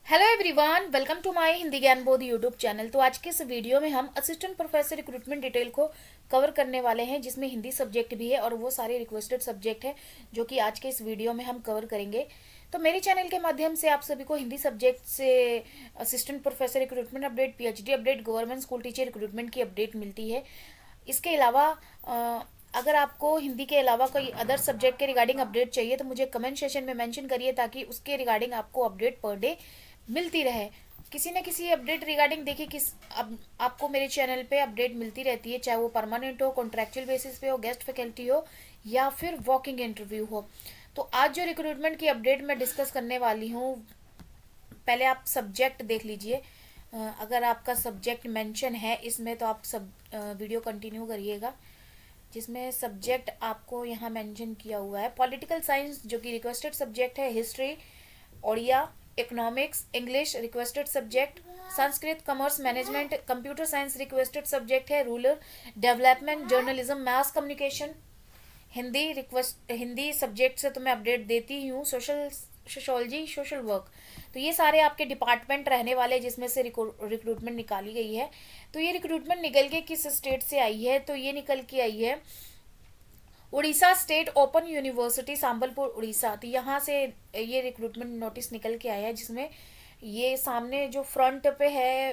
Hello everyone, welcome to my Hindi Gyan Bodh YouTube channel. तो आज के इस वीडियो में हम असिस्टेंट प्रोफेसर रिक्रूटमेंट डिटेल को कवर करने वाले हैं, जिसमें हिंदी सब्जेक्ट भी है और वो सारे रिक्वेस्टेड सब्जेक्ट है जो कि आज के इस वीडियो में हम कवर करेंगे। तो मेरे चैनल के माध्यम से आप सभी को हिंदी सब्जेक्ट से assistant professor recruitment update, PhD update, government school teacher recruitment की अपडेट मिलती है। इसके अलावा अगर आपको हिंदी के अलावा कोई अदर सब्जेक्ट के रिगार्डिंग अपडेट चाहिए तो मुझे कमेंट सेशन में मेंशन करिए, ताकि उसके रिगार्डिंग आपको अपडेट पर डे मिलती रहे। किसी न किसी अपडेट रिगार्डिंग देखिए अब आपको मेरे चैनल पे अपडेट मिलती रहती है, चाहे वो परमानेंट हो, कॉन्ट्रैक्चुअल बेसिस पे हो, गेस्ट फैकल्टी हो या फिर वॉकिंग इंटरव्यू हो। तो आज जो रिक्रूटमेंट की अपडेट मैं डिस्कस करने वाली हूँ, पहले आप सब्जेक्ट देख लीजिए। अगर आपका सब्जेक्ट मेंशन है इसमें तो आप सब वीडियो कंटिन्यू करिएगा। जिसमें सब्जेक्ट आपको यहाँ मेंशन किया हुआ है पॉलिटिकल साइंस, जो कि रिक्वेस्टेड सब्जेक्ट है। History, Odia, economics, English requested subject. Sanskrit, commerce, management, computer science requested subject है। Rural development, journalism, mass communication, Hindi request, Hindi subject से तो मैं अपडेट देती ही हूँ। Social, sociology, social work. तो ये सारे आपके डिपार्टमेंट रहने वाले जिसमें से रिक्रूटमेंट निकाली गई है। तो ये रिक्रूटमेंट निकल के किस स्टेट से आई है? तो ये निकल के आई है Orissa state open university, Sambalpur, Orissa. तो यहाँ से ये रिक्रूटमेंट नोटिस निकल के आया है, जिसमें ये सामने जो फ्रंट पे है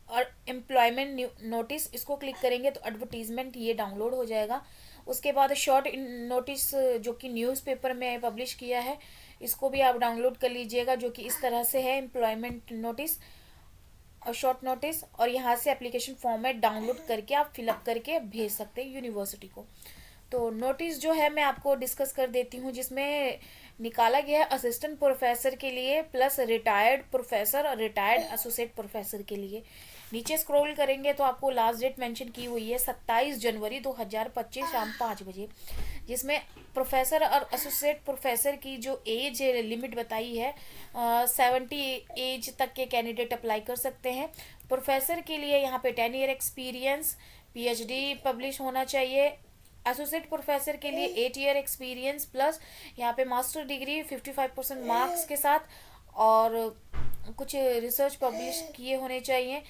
और एम्प्लॉयमेंट नोटिस, इसको क्लिक करेंगे तो एडवर्टीजमेंट ये डाउनलोड हो जाएगा। उसके बाद शॉर्ट नोटिस, जो कि न्यूज़पेपर में पब्लिश किया है, इसको भी आप डाउनलोड कर लीजिएगा, जो कि इस तरह से है एम्प्लॉयमेंट नोटिस और शॉर्ट नोटिस। और यहाँ से एप्लीकेशन फॉर्मेट डाउनलोड करके आप फिलअप करके भेज सकते हैं यूनिवर्सिटी को। तो नोटिस जो है मैं आपको डिस्कस कर देती हूँ, जिसमें निकाला गया है असिस्टेंट प्रोफेसर के लिए प्लस रिटायर्ड प्रोफेसर और रिटायर्ड एसोसिएट प्रोफेसर के लिए। नीचे स्क्रॉल करेंगे तो आपको लास्ट डेट मेंशन की हुई है 27 जनवरी 2025 शाम 5 बजे, जिसमें प्रोफेसर और एसोसिएट प्रोफेसर की जो एज लिमिट बताई है 70 एज तक के कैंडिडेट अप्लाई कर सकते हैं। प्रोफेसर के लिए यहाँ पे 10 ईयर एक्सपीरियंस, पीएचडी पब्लिश होना चाहिए। एसोसिएट प्रोफेसर के लिए 8 ईयर एक्सपीरियंस प्लस यहाँ पे मास्टर डिग्री 55% मार्क्स के साथ और कुछ रिसर्च पब्लिश किए होने चाहिए।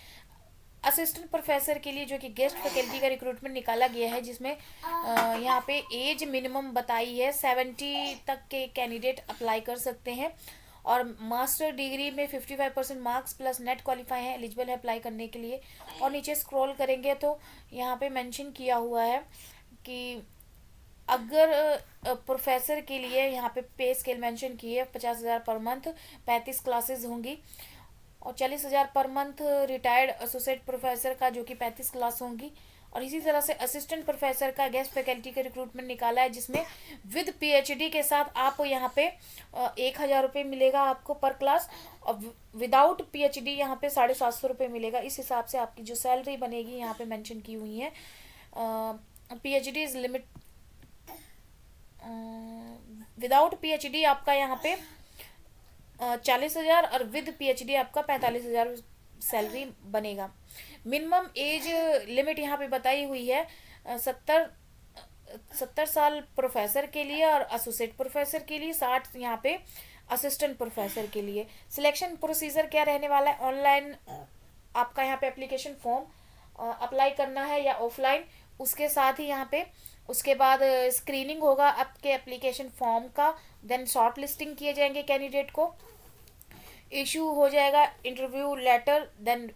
असिस्टेंट प्रोफेसर के लिए जो कि गेस्ट फैकल्टी का रिक्रूटमेंट निकाला गया है, जिसमें यहाँ पे एज मिनिमम बताई है 70 तक के कैंडिडेट अप्लाई कर सकते हैं और मास्टर डिग्री में 55% मार्क्स प्लस नेट क्वालिफाई है, एलिजिबल है अप्लाई करने के लिए। और नीचे स्क्रॉल करेंगे तो यहाँ पे मेंशन किया हुआ है कि अगर प्रोफेसर के लिए यहाँ पे पे स्केल मेंशन की है 50,000 पर मंथ, 35 क्लासेस होंगी और 40,000 per month retired associate professor का, जो कि 35 क्लास होंगी। और इसी तरह से असिस्टेंट प्रोफेसर का गेस्ट फैकल्टी का रिक्रूटमेंट निकाला है, जिसमें विद पीएचडी के साथ आप यहाँ पे 1,000 रुपये मिलेगा आपको पर क्लास, और विदाउट पीएचडी यहाँ पे 750 रुपये मिलेगा। इस हिसाब से आपकी जो सैलरी बनेगी यहाँ पे मेंशन की हुई है। PhD is limit, without PhD आपका यहाँ पे 40,000 और विद पीएचडी आपका 45,000 सैलरी बनेगा। मिनिमम एज लिमिट यहाँ पे बताई हुई है 70 साल प्रोफेसर के लिए और एसोसिएट प्रोफेसर के लिए, 60 यहाँ पे असिस्टेंट प्रोफेसर के लिए। सिलेक्शन प्रोसीजर क्या रहने वाला है? ऑनलाइन आपका यहाँ पे एप्लीकेशन फॉर्म अप्लाई करना है या ऑफलाइन, उसके साथ ही यहाँ पे उसके बाद स्क्रीनिंग होगा आपके एप्लीकेशन फॉर्म का, देन शॉर्ट लिस्टिंग किए जाएंगे कैंडिडेट को, इशू हो जाएगा इंटरव्यू लेटर, देन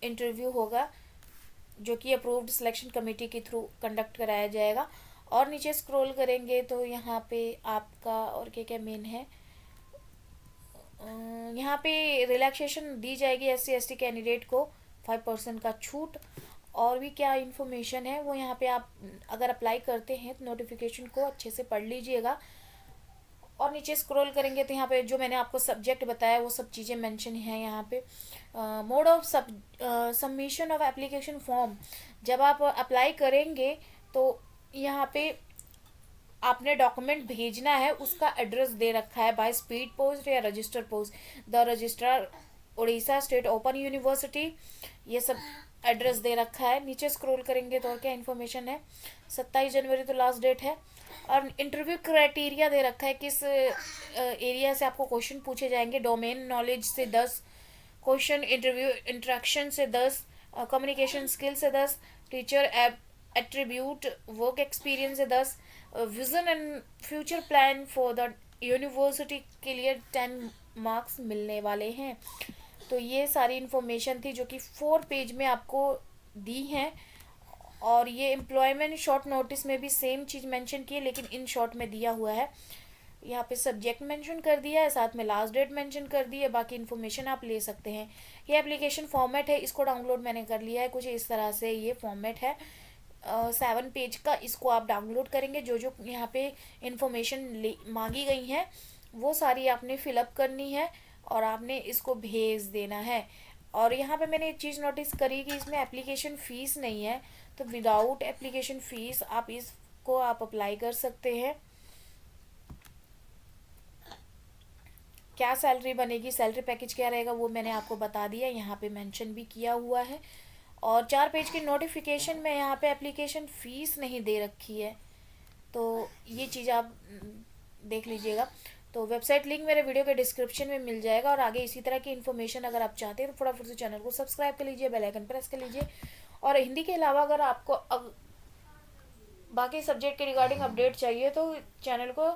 इंटरव्यू होगा जो कि अप्रूव्ड सिलेक्शन कमेटी के थ्रू कंडक्ट कराया जाएगा। और नीचे स्क्रॉल करेंगे तो यहाँ पे आपका और क्या क्या मेन है, यहाँ पे रिलैक्सेशन दी जाएगी SC ST कैंडिडेट को 5% का छूट। और भी क्या इन्फॉर्मेशन है वो यहाँ पे आप अगर अप्लाई करते हैं तो नोटिफिकेशन को अच्छे से पढ़ लीजिएगा। और नीचे स्क्रॉल करेंगे तो यहाँ पे जो मैंने आपको सब्जेक्ट बताया वो सब चीज़ें मेंशन हैं यहाँ पे। Mode of submission of application form, जब आप अप्लाई करेंगे तो यहाँ पे आपने डॉक्यूमेंट भेजना है, उसका एड्रेस दे रखा है बाय स्पीड पोस्ट या register post, the registrar Orissa state open university, ये सब एड्रेस दे रखा है। नीचे स्क्रॉल करेंगे तो और क्या इन्फॉर्मेशन है, 27 जनवरी तो लास्ट डेट है। और इंटरव्यू क्राइटेरिया दे रखा है किस एरिया से आपको क्वेश्चन पूछे जाएंगे। डोमेन नॉलेज से 10 क्वेश्चन, इंटरव्यू इंटरेक्शन से 10, कम्युनिकेशन स्किल से 10, टीचर एट्रीब्यूट वर्क एक्सपीरियंस से 10, vision and future plan for the university के लिए 10 मार्क्स मिलने वाले हैं। तो ये सारी इन्फॉर्मेशन थी जो कि 4 पेज में आपको दी हैं। और ये एम्प्लॉयमेंट शॉर्ट नोटिस में भी सेम चीज़ मेंशन की है, लेकिन इन शॉर्ट में दिया हुआ है। यहाँ पे सब्जेक्ट मेंशन कर दिया है, साथ में लास्ट डेट मेंशन कर दी है, बाकी इन्फॉर्मेशन आप ले सकते हैं। ये एप्लीकेशन फॉर्मेट है, इसको डाउनलोड मैंने कर लिया है। कुछ इस तरह से ये फॉर्मेट है 7 पेज का। इसको आप डाउनलोड करेंगे, जो जो यहाँ पे इंफॉर्मेशन मांगी गई हैं वो सारी आपने फिलअप करनी है और आपने इसको भेज देना है। और यहाँ पे मैंने एक चीज़ नोटिस करी कि इसमें एप्लीकेशन फ़ीस नहीं है, तो विदाउट एप्लीकेशन फ़ीस आप इसको आप अप्लाई कर सकते हैं। क्या सैलरी बनेगी, सैलरी पैकेज क्या रहेगा, वो मैंने आपको बता दिया, यहाँ पे मेंशन भी किया हुआ है। और 4 पेज की नोटिफिकेशन में यहाँ पे एप्लीकेशन फ़ीस नहीं दे रखी है, तो ये चीज़ आप देख लीजिएगा। तो वेबसाइट लिंक मेरे वीडियो के डिस्क्रिप्शन में मिल जाएगा। और आगे इसी तरह की इन्फॉर्मेशन अगर आप चाहते हैं तो फटाफट से चैनल को सब्सक्राइब कर लीजिए, बेल आइकन प्रेस कर लीजिए। और हिंदी के अलावा अगर आपको बाकी सब्जेक्ट के रिगार्डिंग अपडेट चाहिए तो चैनल को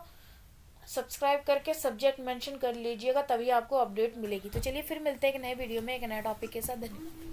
सब्सक्राइब करके सब्जेक्ट मेंशन कर लीजिएगा, तभी आपको अपडेट मिलेगी। तो चलिए फिर मिलते हैं एक नए वीडियो में एक नए टॉपिक के साथ। धन्यवाद।